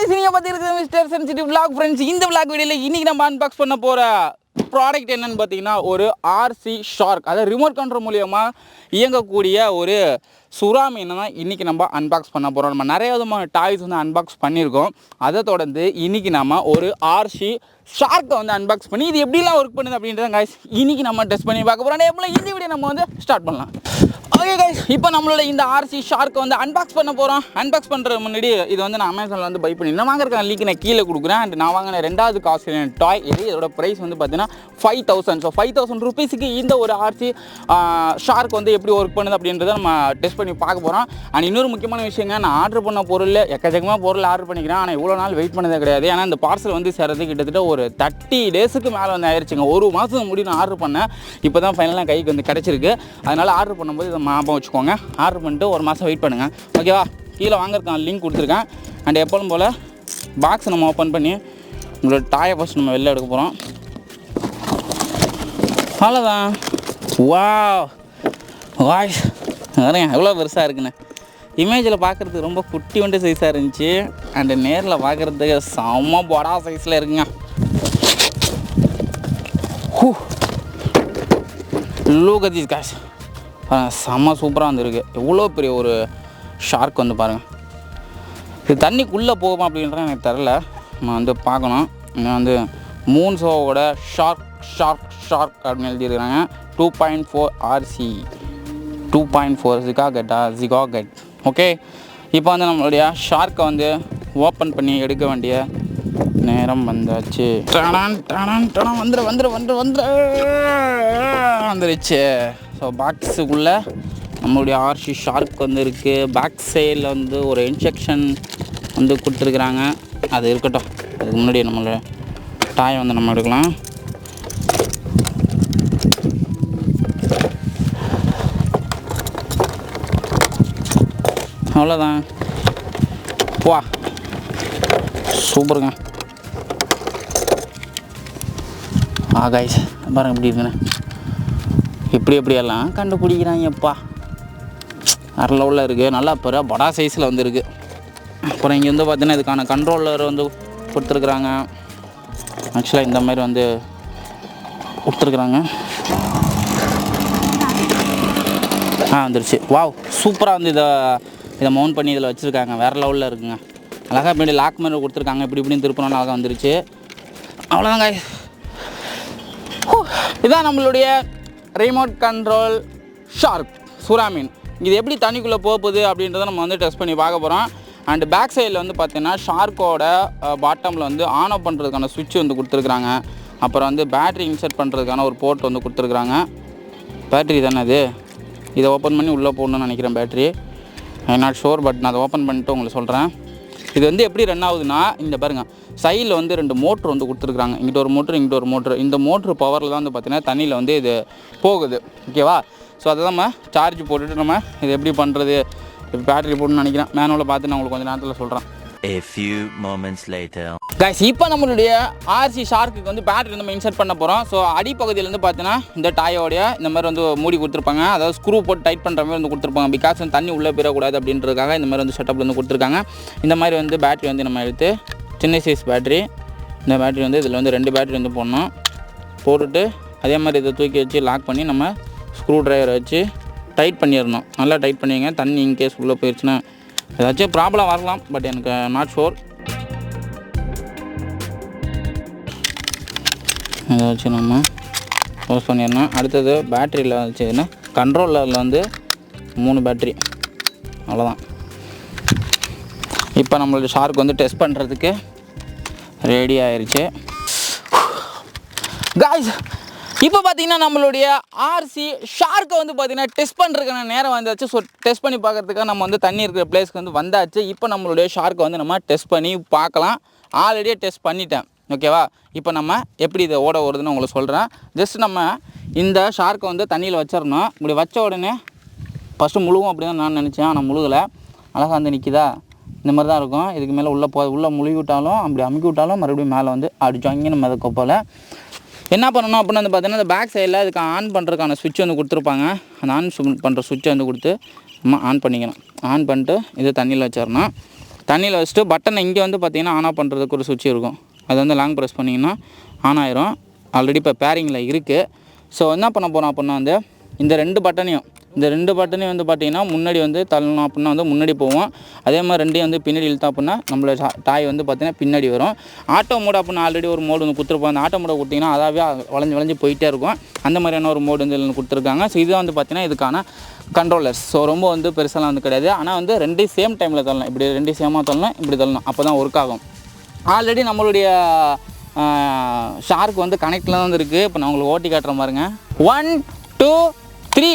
guys, நீங்கள் பார்த்துருக்குது mister sensitive vlog friends. இந்த vlog வீடியோவில் இன்றைக்கி நம்ம அன்பாக்ஸ் பண்ண போகிற ப்ராடக்ட் என்னென்னு பார்த்தீங்கன்னா ஒரு ஆர்சி ஷார்க், அதாவது ரிமோட் கண்ட்ரோல் மூலியமாக இயங்கக்கூடிய ஒரு சுறா மீனை தான் இன்றைக்கி நம்ம அன்பாக்ஸ் பண்ண போகிறோம். நம்ம நிறைய விதமான டாய்ஸ் வந்து அன்பாக்ஸ் பண்ணியிருக்கோம். அதை தொடர்ந்து இன்றைக்கி நம்ம ஒரு ஆர்சி ஷார்க்கை வந்து அன்பாக்ஸ் பண்ணி இது எப்படிலாம் ஒர்க் பண்ணுது அப்படின்றத கைஸ் இன்றைக்கி நம்ம டெஸ்ட் பண்ணி பார்க்க போகிறோம். எப்போ இந்த வீடியோ நம்ம வந்து ஸ்டார்ட் பண்ணலாம். ஓகே கைஸ், இப்போ நம்மளோட இந்த ஆர்சி ஷார்க்கை வந்து அன்பாக்ஸ் பண்ண போகிறோம். அன்பாக்ஸ் பண்ணுறது முன்னாடி இது வந்து நான் அமேசானில் வந்து பை பண்ணியிருந்தேன். வாங்குறதுக்கு லிங்க் நான் கீழே கொடுக்குறேன். அண்ட் நான் வாங்கின ரெண்டாவது காஸ்ட்லியான டாய் இதோட ப்ரைஸ் வந்து பார்த்தீங்கன்னா 5000. ஸோ 5000 ருபீஸுக்கு இந்த ஒரு ஆர்சி ஷார்க் வந்து எப்படி ஒர்க் பண்ணுது அப்படின்றத நம்ம டெஸ்ட் பண்ணி பார்க்க போகிறோம். அண்ட் இன்னொரு முக்கியமான விஷயங்க, நான் ஆர்டர் பண்ண பொருள் எக்கச்சக்கமாக பொருள் ஆர்டர் பண்ணிக்கிறேன். ஆனால் இவ்வளோ நாள் வெயிட் பண்ணதே கிடையாது. ஏன்னா இந்த பார்சல் வந்து சேர்றது கிட்டத்தட்ட ஒரு 30 டேஸுக்கு மேலே வந்து ஆயிடுச்சுங்க. ஒரு மாதத்துக்கு முன்னாடி நான் ஆர்டர் பண்ணேன். இப்போ தான் ஃபைனலாக கைக்கு வந்து கிடச்சிருக்கு. அதனால் ஆர்டர் பண்ணும்போது இதை ஞாபகம் வச்சுக்கோங்க. ஆர்டர் பண்ணிட்டு ஒரு மாதம் வெயிட் பண்ணுங்கள், ஓகேவா? கீழே வாங்குறதுக்கான லிங்க் கொடுத்துருக்கேன். அண்ட் எப்போதும் போல் பாக்ஸ் நம்ம ஓப்பன் பண்ணி உங்களோட டாயை ஃபஸ்ட் நம்ம வெளில எடுக்க போகிறோம். அவ்வளோதான். வாய்ஸ் வரேன் எவ்வளோ பெருசாக இருக்குண்ணே. இமேஜில் பார்க்குறதுக்கு ரொம்ப குட்டி வண்டி சைஸாக இருந்துச்சு. அண்டு நேரில் பார்க்குறதுக்கு செம்ம படா சைஸில் இருக்குங்க. லூக் அட் திஸ் காய்ஸ், செம்ம சூப்பராக வந்துருக்கு. எவ்வளோ பெரிய ஒரு ஷார்க் வந்து பாருங்கள். இது தண்ணிக்குள்ளே போகுமா அப்படின்றது எனக்கு தெரில. நம்ம வந்து பார்க்கணும். இன்னும் வந்து மூன்ஸோவோட ஷார்க் ஷார்க் ஷார்க் அப்படின்னு எழுதியிருக்கிறாங்க. 2.4 RC 2.4 ஜிகாகட். ஓகே, இப்போ வந்து நம்மளுடைய ஷார்க்கை வந்து ஓப்பன் பண்ணி எடுக்க வேண்டிய நேரம் வந்தாச்சு. வந்துருச்சு. ஸோ பாக்ஸுக்குள்ளே நம்மளுடைய ஆர்சி ஷார்க் வந்து இருக்குது. பேக் சைடில் வந்து ஒரு இன்ஜெக்ஷன் வந்து கொடுத்துருக்குறாங்க. அது இருக்கட்டும், அதுக்கு முன்னாடி நம்மளோட டாய் வந்து நம்ம எடுக்கலாம். அவ்வளோதான். வா, சூப்பருங்க. கைஸ் பாருங்க எப்படி இருக்குண்ணே. எப்படியெல்லாம் கண்டுபிடிக்கிறாங்கப்பா. வேறு லெவலில் இருக்குது. நல்லா பெரிய படா சைஸில் வந்து இருக்குது. அப்புறம் இங்கே வந்து பார்த்தீங்கன்னா இதுக்கான கண்ட்ரோலர் வந்து கொடுத்துருக்குறாங்க. ஆக்சுவலாக இந்த மாதிரி வந்து கொடுத்துருக்குறாங்க. வந்துருச்சு. வாவ், சூப்பராக வந்து இதை மவுண்ட் பண்ணி இதில் வச்சுருக்காங்க. வேறு லெவலில் இருக்குங்க. அழகாக பின்னாடி லாக் மாதிரி கொடுத்துருக்காங்க. இப்படின்னு திருப்பணும்னு அழகாக வந்துருச்சு. அவ்வளோதாங்க. இதுதான் நம்மளுடைய ரிமோட் கண்ட்ரோல் ஷார்க் சுறா மீன். இது எப்படி தண்ணிக்குள்ளே போகுது அப்படின்றத நம்ம வந்து டெஸ்ட் பண்ணி பார்க்க போகிறோம். அண்டு பேக் சைடில் வந்து பார்த்திங்கன்னா ஷார்க்கோட பாட்டமில் வந்து ஆன் ஆஃப் பண்ணுறதுக்கான சுவிட்ச் வந்து கொடுத்துருக்குறாங்க. அப்புறம் வந்து பேட்ரி இன்சர்ட் பண்ணுறதுக்கான ஒரு போர்ட் வந்து கொடுத்துருக்குறாங்க. பேட்ரி தானே அது. இதை ஓப்பன் பண்ணி உள்ளே போடணும்னு நினைக்கிறேன் battery. I not sure, but நான் அதை ஓப்பன் பண்ணிட்டு உங்களுக்கு சொல்கிறேன். இது வந்து எப்படி ரன் ஆகுதுன்னா, இந்த பாருங்கள், சைடில் வந்து 2 மோட்ரு வந்து கொடுத்துருக்குறாங்க. இங்கிட்ட ஒரு மோட்ரு, இங்கிட்ட ஒரு மோட்ரு. இந்த மோட்ரு பவரில் தான் வந்து பார்த்திங்கன்னா தண்ணியில் வந்து இது போகுது, ஓகேவா? ஸோ அதை நம்ம சார்ஜ் போட்டுட்டு நம்ம இது எப்படி பண்ணுறது, பேட்டரி போட்டுன்னு நினைக்கிறேன். மேனுவலில் பார்த்து நான் உங்களுக்கு கொஞ்சம் நேரத்தில் சொல்கிறேன். A few moments later. Guys, இப்போ நம்மளுடைய ஆர்சி ஷார்க்குக்கு வந்து பேட்டரி நம்ம இன்சர்ட் பண்ண போகிறோம். ஸோ அடிப்பகுதியில் வந்து பார்த்தீங்கன்னா இந்த டாயோடைய இந்த மாதிரி வந்து மூடி கொடுத்துருப்பாங்க. அதாவது ஸ்க்ரூ போட்டு டைட் பண்ணுற மாதிரி வந்து கொடுத்துருப்பாங்க. பிகாஸ் வந்து தண்ணி உள்ளே போயிடக்கூடாது அப்படின்றதுக்காக இந்த மாதிரி வந்து செட்டப்பில் வந்து கொடுத்துருக்காங்க. இந்த மாதிரி வந்து பேட்டரி வந்து நம்ம எடுத்து சின்ன சைஸ் பேட்டரி, இந்த பேட்டரி வந்து இதில் வந்து 2 பேட்டரி வந்து போடணும். போட்டுட்டு அதே மாதிரி இதை தூக்கி வச்சு லாக் பண்ணி நம்ம ஸ்க்ரூ ட்ரைவரை வச்சு டைட் பண்ணிடணும். நல்லா டைட் பண்ணிங்க. தண்ணி இன்கேஸ் உள்ளே போயிடுச்சுன்னா ஏதாச்சும் ப்ராப்ளம் வரலாம், பட் எனக்கு நாட் ஷோர். இதை வச்சு நம்ம க்ளோஸ் பண்ணிடணும். அடுத்தது பேட்டரியில் வச்சுன்னா கண்ட்ரோலரில் வந்து 3 பேட்டரி. அவ்வளோதான். இப்போ நம்மளோட ஷார்க் வந்து டெஸ்ட் பண்ணுறதுக்கு ரெடி ஆயிடுச்சு. காய்ஸ், இப்போ பார்த்தீங்கன்னா நம்மளுடைய ஆர்சி ஷார்க்கை வந்து பார்த்திங்கன்னா டெஸ்ட் பண்ணுறதுக்கான நேரம் வந்தாச்சு. ஸோ டெஸ்ட் பண்ணி பார்க்குறதுக்காக நம்ம வந்து தண்ணி இருக்கிற பிளேஸ்க்கு வந்து வந்தாச்சு. இப்போ நம்மளுடைய ஷார்க்கை வந்து நம்ம டெஸ்ட் பண்ணி பார்க்கலாம். ஆல்ரெடியே டெஸ்ட் பண்ணிட்டேன், ஓகேவா? இப்போ நம்ம எப்படி இதை ஓட வருதுன்னு உங்களுக்கு சொல்கிறேன். ஜஸ்ட் நம்ம இந்த ஷார்க்கை வந்து தண்ணியில் வச்சிடணும். இப்படி வச்ச உடனே ஃபஸ்ட்டு முழுகும் அப்படி தான் நான் நினச்சேன். ஆனால் முழுகலை. அழகாக வந்து நிற்கிதா, இந்த மாதிரி தான் இருக்கும். இதுக்கு மேலே உள்ளே முழுகி விட்டாலும் அப்படி அமுக்கி விட்டாலும் மறுபடியும் மேலே வந்து அடிச்சோங்க நம்ம அதுக்கு போல். என்ன பண்ணணும் அப்படின்னு வந்து பார்த்தீங்கன்னா, இந்த பேக் சைடில் இதுக்கு ஆன் பண்ணுறதுக்கான சுவிட்ச் வந்து கொடுத்துருப்பாங்க. அந்த ஆன் பண்ணுற சுவிட்சை வந்து கொடுத்து நம்ம ஆன் பண்ணிக்கணும். ஆன் பண்ணிட்டு இது தண்ணியில் வச்சிடணும். தண்ணியில் வச்சுட்டு பட்டனை இங்கே வந்து பார்த்தீங்கன்னா ஆன் ஆஃப் பண்ணுறதுக்கு ஒரு சுவிட்ச் இருக்கும். அது வந்து லாங் ப்ரெஸ் பண்ணிங்கன்னா ஆன் ஆயிரும். ஆல்ரெடி இப்போ பேரிங்கில் இருக்குது. ஸோ என்ன பண்ண போகிறோம் அப்படின்னா வந்து இந்த ரெண்டு பட்டனையும் வந்து பார்த்தீங்கன்னா முன்னாடி வந்து தள்ளணும் அப்படின்னா வந்து முன்னாடி போவோம். அதே மாதிரி ரெண்டையும் வந்து பின்னாடி இழுத்தோம் அப்படின்னா நம்மளோட டாய் வந்து பார்த்தீங்கன்னா பின்னாடி வரும். ஆட்டோ மோடு அப்படின்னு ஆல்ரெடி ஒரு மோடு வந்து கொடுத்துருப்போம். அந்த ஆட்டோ மோடை கொடுத்திங்கன்னா அதாவே வளைஞ்சு போயிட்டே இருக்கும். அந்த மாதிரியான ஒரு மோடு வந்து கொடுத்துருக்காங்க. ஸோ இது வந்து பார்த்தீங்கன்னா இதுக்கான கண்ட்ரோலர்ஸ். ஸோ ரொம்ப வந்து பெருசாலாம் வந்து கிடையாது. ஆனால் வந்து ரெண்டையும் சேம் டைமில் தள்ளணும். இப்படி ரெண்டையும் சேமாக தள்ளணும், இப்படி தள்ளணும், அப்போ தான் ஒர்க் ஆகும். ஆல்ரெடி நம்மளுடைய ஷார்க் வந்து கனெக்டில் தான் இருக்குது. இப்போ நான் உங்களுக்கு ஓட்டி காட்டுற பாருங்க. 1 2 3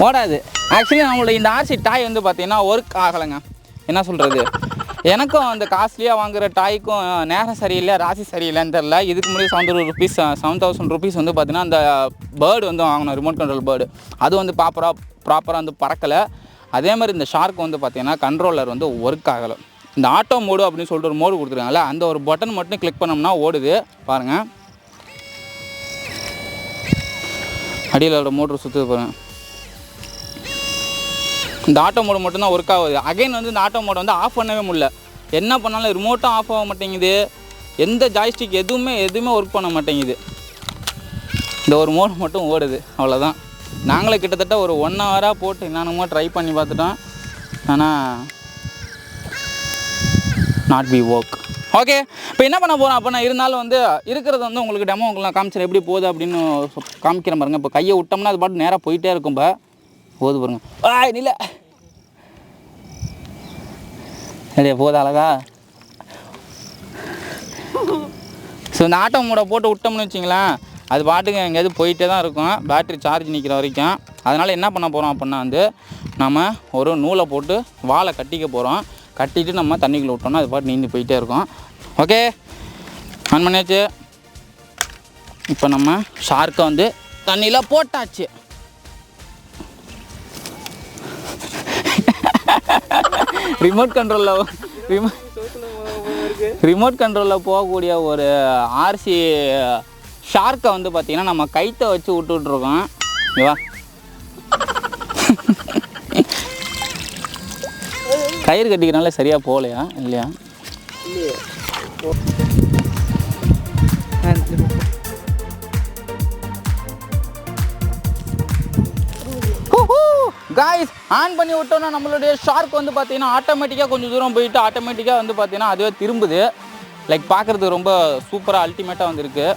ஓடாது. ஆக்சுவலி நம்மளோட இந்த ஆர்சி டாய் வந்து பார்த்தீங்கன்னா ஒர்க் ஆகலைங்க. என்ன சொல்கிறது, எனக்கும் அந்த காஸ்ட்லியாக வாங்குகிற டாய்க்கும் நேரம் சரியில்லை, ராசி சரியில்லைன்னு தெரில. இதுக்கு முன்னாடி 7,000 ருபீஸ் வந்து பார்த்தீங்கன்னா அந்த பேர்டு வந்து வாங்கணும், ரிமோட் கண்ட்ரோல் பேர்டு. அது வந்து ப்ராப்பராக வந்து பறக்கலை. அதே மாதிரி இந்த ஷார்க் வந்து பார்த்தீங்கன்னா கண்ட்ரோலர் வந்து ஒர்க் ஆகலை. இந்த ஆட்டோ மோடு அப்படின்னு சொல்லிட்டு ஒரு மோடு கொடுத்துருக்காங்கல்ல, அந்த ஒரு பட்டன் மட்டும் கிளிக் பண்ணோம்னா ஓடுது பாருங்கள். அடியில் ஒரு மோட்ரு சுற்றுது பாருங்கள். இந்த ஆட்டோ மோடு மட்டும்தான் ஒர்க் ஆகுது. அகைன் வந்து இந்த ஆட்டோ மோடை வந்து ஆஃப் பண்ணவே முடியல. என்ன பண்ணாலும் ரிமோட்டும் ஆஃப் ஆக மாட்டேங்குது, எந்த ஜாய்ஸ்டிக் எதுவுமே ஒர்க் பண்ண மாட்டேங்குது. இந்த ஒரு மோடு மட்டும் ஓடுது, அவ்வளோதான். நாங்களே கிட்டத்தட்ட ஒரு 1 ஹவராக போட்டு என்னென்னமோ ட்ரை பண்ணி பார்த்துட்டோம். ஆனால் நாட் பி ஒர்க். ஓகே, இப்போ என்ன பண்ண போகிறோம் அப்படின்னா, இருந்தாலும் வந்து இருக்கிறது வந்து உங்களுக்கு டெமோ உங்களுக்கு நான் காமிச்சிட எப்படி போகுது அப்படின்னு காமிக்கிறேன் பாருங்கள். இப்போ கையை விட்டோம்னா அது பாட்டு நேராக போயிட்டே இருக்கும். இப்போ போகுது பாருங்கள். இல்லை இல்லையா, போகுது அழகா. ஸோ இந்த ஆட்டோ மோடை போட்டு விட்டோம்னு வச்சிங்களேன், அது பாட்டுக்கு எங்கேயாவது போயிட்டே தான் இருக்கும், பேட்ரி சார்ஜ் நிற்கிற வரைக்கும். அதனால் என்ன பண்ண போகிறோம் அப்படின்னா வந்து நம்ம ஒரு நூலை போட்டு வாழை கட்டிக்க போகிறோம். கட்டிட்டு நம்ம தண்ணிக்குள்ளே விட்டோம்னா அது பாட்டு நீந்தி போயிட்டே இருக்கும். ஓகே, ஆன் பண்ணியாச்சு. இப்போ நம்ம ஷார்க்கை வந்து தண்ணியில் போட்டாச்சு. ரிமோட் கண்ட்ரோலில் போகக்கூடிய ஒரு ஆர்சி ஷார்க்கை வந்து பார்த்திங்கன்னா நம்ம கைத்தை வச்சு விட்டுட்ருக்கோம். ஓகேவா, கயிறு கட்டிக்கிறனால சரியாக போகலையா இல்லையா? காய்ஸ், ஆன் பண்ணி விட்டோன்னா நம்மளுடைய ஷார்க் வந்து பார்த்தீங்கன்னா ஆட்டோமேட்டிக்காக கொஞ்சம் தூரம் போயிட்டு ஆட்டோமேட்டிக்காக வந்து பார்த்தீங்கன்னா அதுவே திரும்புது. லைக் பார்க்குறதுக்கு ரொம்ப சூப்பராக அல்டிமேட்டாக வந்துருக்கு.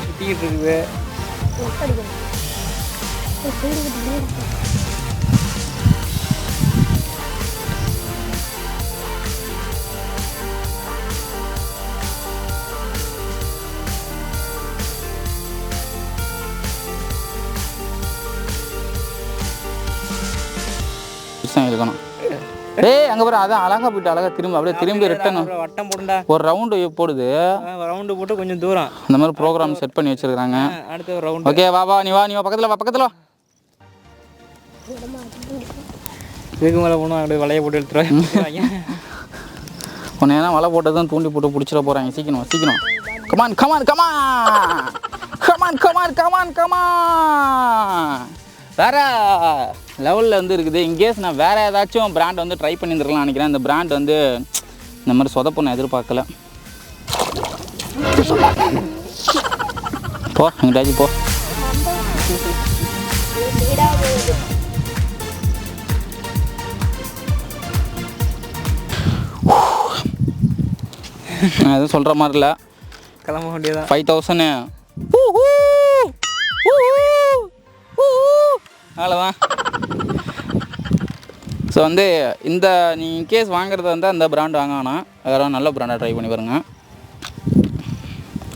சுற்றிக்கிட்டு இருக்குது. இருக்கணும். அங்கே பாரு, அதான் அழகா போயிட்டு அழகா திரும்பி ரிட்டர்ன் வட்டம் போடுண்டா ஒரு ரவுண்டு போடுது. ரவுண்டு போட்டு கொஞ்சம் தூரம் இந்த மாதிரி ப்ரோக்ராம் செட் பண்ணி வச்சிருக்காங்க. அடுத்த ரவுண்ட். ஓகே, வா நீ வா பக்கத்தில் வா. இதுக்கு மேலே போகணும், அப்படியே வலையை போட்டு எடுத்துருவாங்க. உன்னை ஏன்னா வலை போட்டதும் தூண்டி போட்டு பிடிச்சிட போகிறாங்க. சீக்கிரம் கமான். வேறு லெவலில் வந்து இருக்குது. இன்கேஸ் நான் வேறு ஏதாச்சும் பிராண்ட் வந்து ட்ரை பண்ணியிருந்துருக்கலாம் நினைக்கிறேன். இந்த பிராண்ட் வந்து இந்த மாதிரி சொதப்பு நான் எதிர்பார்க்கல. போ எங்கிட்டாச்சும் போ. நான் எதுவும் சொல்கிற மாதிரி இல்லை, கிளம்ப வேண்டியதான். 5,000 அவ்வளோதான். ஸோ வந்து இந்த நீ இன்கேஸ் வாங்குறது வந்து அந்த பிராண்ட் வாங்க வேணாம், வேறு நல்ல பிராண்டாக ட்ரை பண்ணி பாருங்க.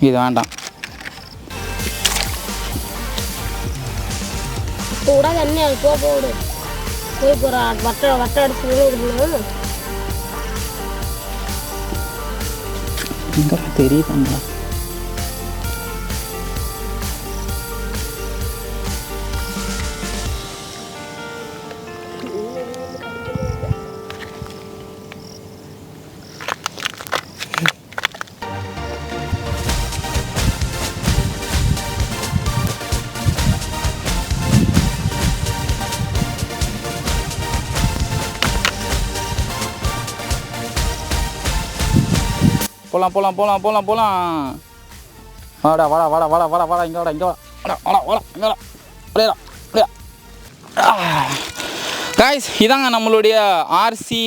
இது வேண்டாம். தெரியுதுங்களா? போகலாம். வாடா இங்கே வாடா கைஸ். இதாங்க நம்மளுடைய ஆர்சி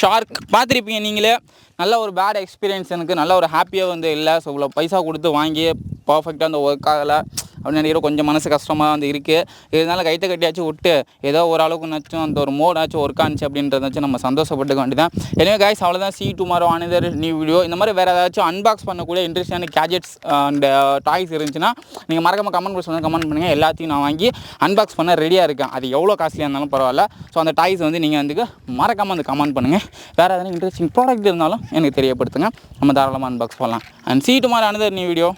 ஷார்க். பார்த்துருப்பீங்க நீங்களே. நல்ல ஒரு பேட் எக்ஸ்பீரியன்ஸ், எனக்கு நல்ல ஒரு ஹாப்பியாக வந்து இல்லை. ஸோ இவ்வளோ பைசா கொடுத்து வாங்கி பர்ஃபெக்டாக அந்த ஒர்க் ஆகலை அப்படின்னு நினைக்கிற கொஞ்சம் மனசு கஷ்டமாக வந்து இருக்குது. இருந்தாலும் கைத்தை கட்டியாச்சும் விட்டு ஏதோ ஓரளவுக்கு நச்சும் அந்த ஒரு மோடாச்சும் ஒர்க் ஆனிச்சு அப்படின்றதாச்சும் நம்ம சந்தோஷப்பட்டுக்க வேண்டியதான். எனவே கைஸ் அவ்வளோதான். see you tomorrow another new video. இந்த மாதிரி வேறு ஏதாச்சும் அன்பாக்ஸ் பண்ணக்கூடிய இன்ட்ரெஸ்டான கேஜெட்ஸ் அண்ட் டாய்ஸ் இருந்துச்சுன்னா நீங்கள் மறக்காம கமெண்ட் பண்ணி கமெண்ட் பண்ணுங்கள். எல்லாத்தையும் நான் வாங்கி அன்பாக்ஸ் பண்ண ரெடியாக இருக்கேன். அது எவ்வளோ காஸ்ட்லியாக இருந்தாலும் பரவாயில்ல. ஸோ அந்த டாய்ஸ் வந்து நீங்கள் வந்து மறக்காமல் வந்து கமெண்ட் பண்ணுங்கள். வேறு எதனா இன்ட்ரெஸ்டிங் ப்ராடக்ட் இருந்தாலும் எனக்கு தெரியப்படுத்துங்க. நம்ம தாராளமாக அன்பாக்ஸ் பண்ணலாம். And see you tomorrow another new video.